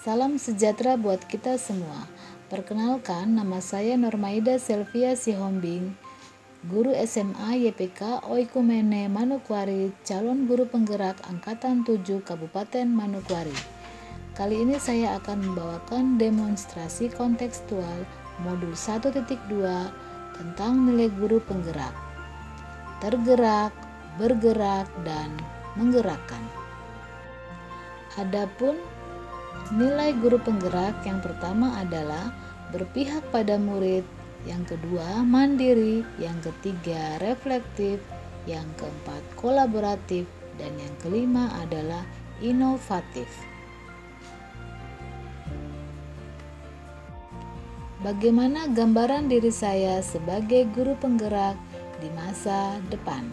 Salam sejahtera buat kita semua. Perkenalkan, nama saya Normaida Selvia Sihombing, guru SMA YPK Oikumene Manokwari, calon guru penggerak Angkatan 7 Kabupaten Manokwari. Kali ini saya akan membawakan demonstrasi kontekstual modul 1.2 tentang nilai guru penggerak. Tergerak, bergerak, dan menggerakkan. Adapun nilai guru penggerak yang pertama adalah berpihak pada murid, yang kedua mandiri, yang ketiga reflektif, yang keempat kolaboratif, dan yang kelima adalah inovatif. Bagaimana gambaran diri saya sebagai guru penggerak di masa depan?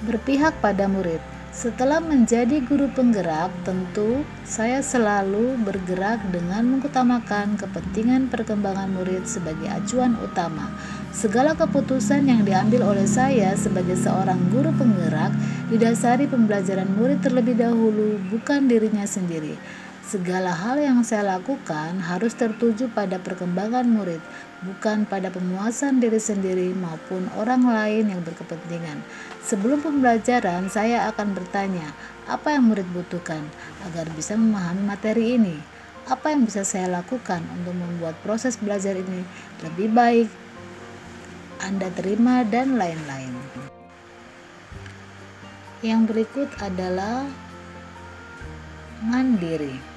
Berpihak pada murid. Setelah menjadi guru penggerak, tentu saya selalu bergerak dengan mengutamakan kepentingan perkembangan murid sebagai acuan utama. Segala keputusan yang diambil oleh saya sebagai seorang guru penggerak didasari pembelajaran murid terlebih dahulu, bukan dirinya sendiri. Segala hal yang saya lakukan harus tertuju pada perkembangan murid, bukan pada pemuasan diri sendiri maupun orang lain yang berkepentingan. Sebelum pembelajaran, saya akan bertanya, apa yang murid butuhkan agar bisa memahami materi ini? Apa yang bisa saya lakukan untuk membuat proses belajar ini lebih baik, Anda terima, dan lain-lain. Yang berikut adalah mandiri.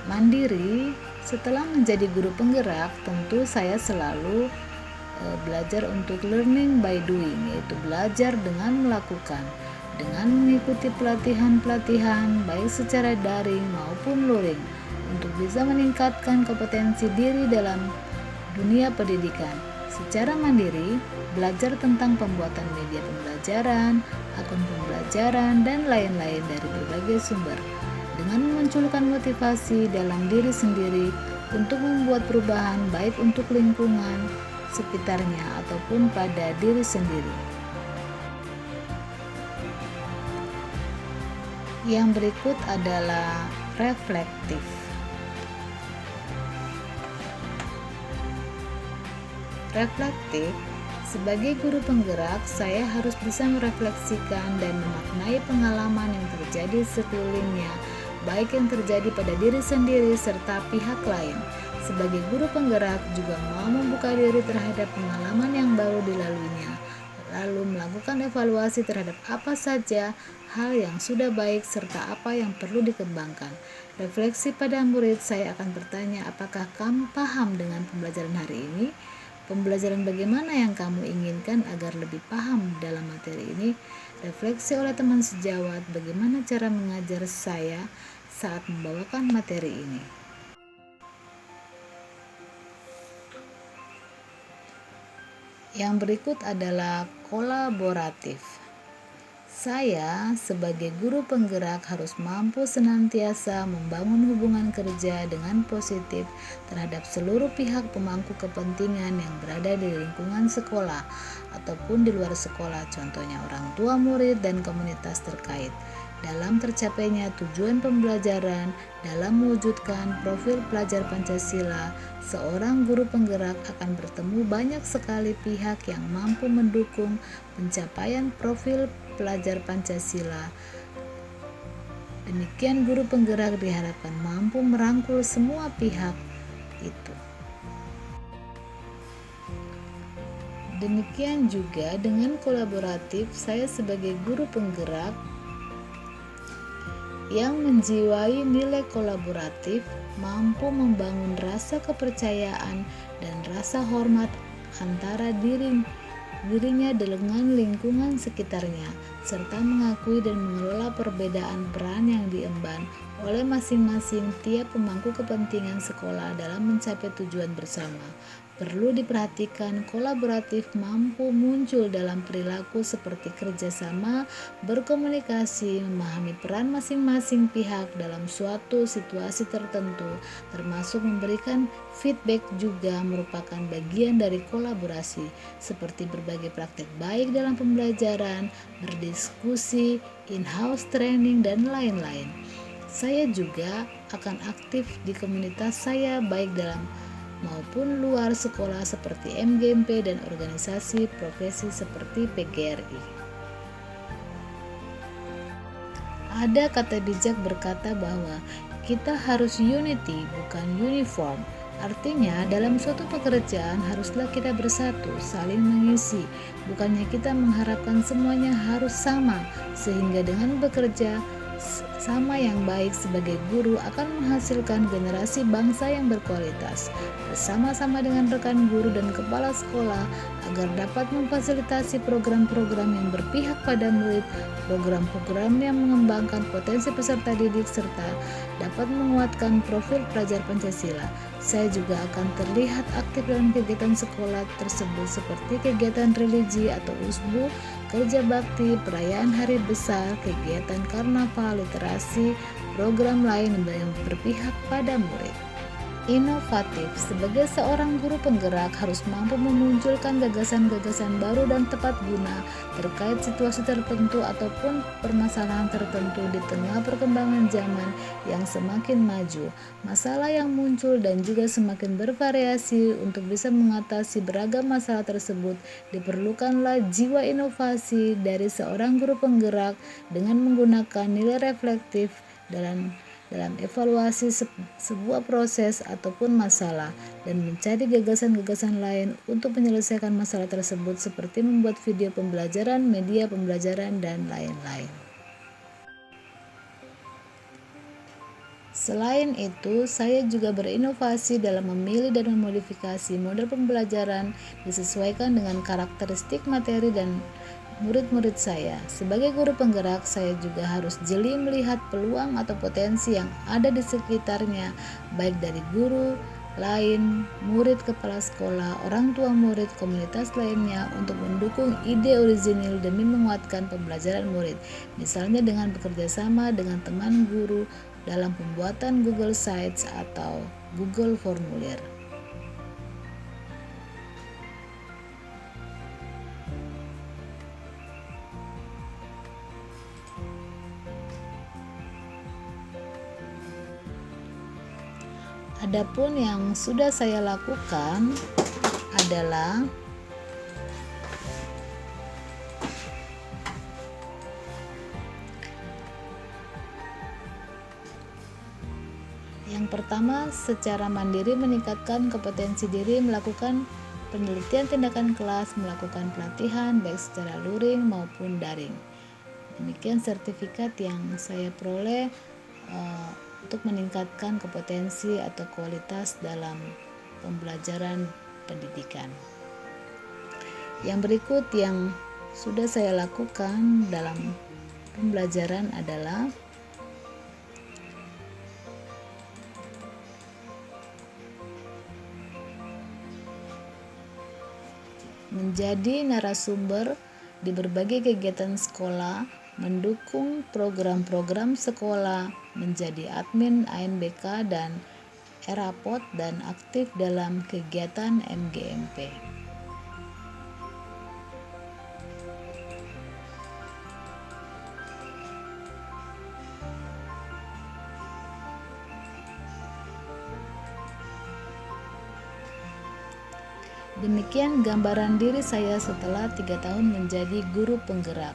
Mandiri, setelah menjadi guru penggerak, tentu saya selalu belajar untuk learning by doing, yaitu belajar dengan melakukan, dengan mengikuti pelatihan-pelatihan baik secara daring maupun luring untuk bisa meningkatkan kompetensi diri dalam dunia pendidikan. Secara mandiri, belajar tentang pembuatan media pembelajaran, akun pembelajaran, dan lain-lain dari berbagai sumber, dengan memunculkan motivasi dalam diri sendiri untuk membuat perubahan baik untuk lingkungan sekitarnya ataupun pada diri sendiri. Yang berikut adalah reflektif. Reflektif, sebagai guru penggerak, saya harus bisa merefleksikan dan memaknai pengalaman yang terjadi sekelilingnya, baik yang terjadi pada diri sendiri serta pihak lain. Sebagai guru penggerak juga mau membuka diri terhadap pengalaman yang baru dilaluinya, lalu melakukan evaluasi terhadap apa saja hal yang sudah baik serta apa yang perlu dikembangkan. Refleksi pada murid, saya akan bertanya, apakah kamu paham dengan pembelajaran hari ini? Pembelajaran bagaimana yang kamu inginkan agar lebih paham dalam materi ini? Refleksi oleh teman sejawat, bagaimana cara mengajar saya saat membawakan materi ini? Yang berikut adalah kolaboratif. Saya sebagai guru penggerak harus mampu senantiasa membangun hubungan kerja dengan positif terhadap seluruh pihak pemangku kepentingan yang berada di lingkungan sekolah ataupun di luar sekolah, contohnya orang tua murid dan komunitas terkait, dalam tercapainya tujuan pembelajaran. Dalam mewujudkan profil pelajar Pancasila, seorang guru penggerak akan bertemu banyak sekali pihak yang mampu mendukung pencapaian profil pelajar Pancasila. Demikian guru penggerak diharapkan mampu merangkul semua pihak itu. Demikian juga dengan kolaboratif, saya sebagai guru penggerak yang menjiwai nilai kolaboratif mampu membangun rasa kepercayaan dan rasa hormat antara dirinya dengan lingkungan sekitarnya, serta mengakui dan mengelola perbedaan peran yang diemban oleh masing-masing tiap pemangku kepentingan sekolah dalam mencapai tujuan bersama. Perlu diperhatikan kolaboratif mampu muncul dalam perilaku seperti kerjasama, berkomunikasi, memahami peran masing-masing pihak dalam suatu situasi tertentu, termasuk memberikan feedback juga merupakan bagian dari kolaborasi, seperti berbagi praktek baik dalam pembelajaran, berdiskusi, in-house training, dan lain-lain. Saya juga akan aktif di komunitas saya baik dalam maupun luar sekolah seperti MGMP dan organisasi profesi seperti PGRI. Ada kata bijak berkata bahwa kita harus unity bukan uniform. Artinya dalam suatu pekerjaan haruslah kita bersatu, saling mengisi. Bukannya kita mengharapkan semuanya harus sama, sehingga dengan bekerja sama yang baik sebagai guru akan menghasilkan generasi bangsa yang berkualitas, bersama-sama dengan rekan guru dan kepala sekolah agar dapat memfasilitasi program-program yang berpihak pada murid, program-program yang mengembangkan potensi peserta didik serta dapat menguatkan profil pelajar Pancasila. Saya juga akan terlihat aktif dalam kegiatan sekolah tersebut seperti kegiatan religi atau usbu, kerja bakti, perayaan hari besar, kegiatan karnaval, literasi, program lain yang berpihak pada murid. Inovatif. Sebagai seorang guru penggerak harus mampu memunculkan gagasan-gagasan baru dan tepat guna terkait situasi tertentu ataupun permasalahan tertentu di tengah perkembangan zaman yang semakin maju. Masalah yang muncul dan juga semakin bervariasi. Untuk bisa mengatasi beragam masalah tersebut diperlukanlah jiwa inovasi dari seorang guru penggerak dengan menggunakan nilai reflektif dalam evaluasi sebuah proses ataupun masalah dan mencari gagasan-gagasan lain untuk menyelesaikan masalah tersebut seperti membuat video pembelajaran, media pembelajaran, dan lain-lain. Selain itu, saya juga berinovasi dalam memilih dan memodifikasi model pembelajaran disesuaikan dengan karakteristik materi dan murid-murid saya. Sebagai guru penggerak, saya juga harus jeli melihat peluang atau potensi yang ada di sekitarnya, baik dari guru lain, murid, kepala sekolah, orang tua murid, komunitas lainnya untuk mendukung ide orisinil demi menguatkan pembelajaran murid. Misalnya dengan bekerja sama dengan teman guru dalam pembuatan Google Sites atau Google Formulir. Adapun yang sudah saya lakukan adalah yang pertama, secara mandiri meningkatkan kompetensi diri, melakukan penelitian tindakan kelas, melakukan pelatihan baik secara luring maupun daring. Demikian sertifikat yang saya peroleh untuk meningkatkan kompetensi atau kualitas dalam pembelajaran pendidikan. Yang berikut yang sudah saya lakukan dalam pembelajaran adalah menjadi narasumber di berbagai kegiatan sekolah, mendukung program-program sekolah, menjadi admin ANBK dan Erapot, dan aktif dalam kegiatan MGMP. Demikian gambaran diri saya setelah 3 tahun menjadi guru penggerak.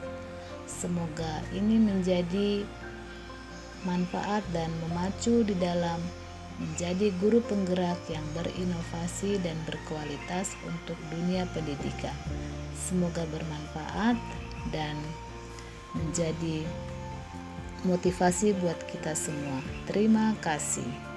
Semoga ini menjadi manfaat dan memacu di dalam menjadi guru penggerak yang berinovasi dan berkualitas untuk dunia pendidikan. Semoga bermanfaat dan menjadi motivasi buat kita semua. Terima kasih.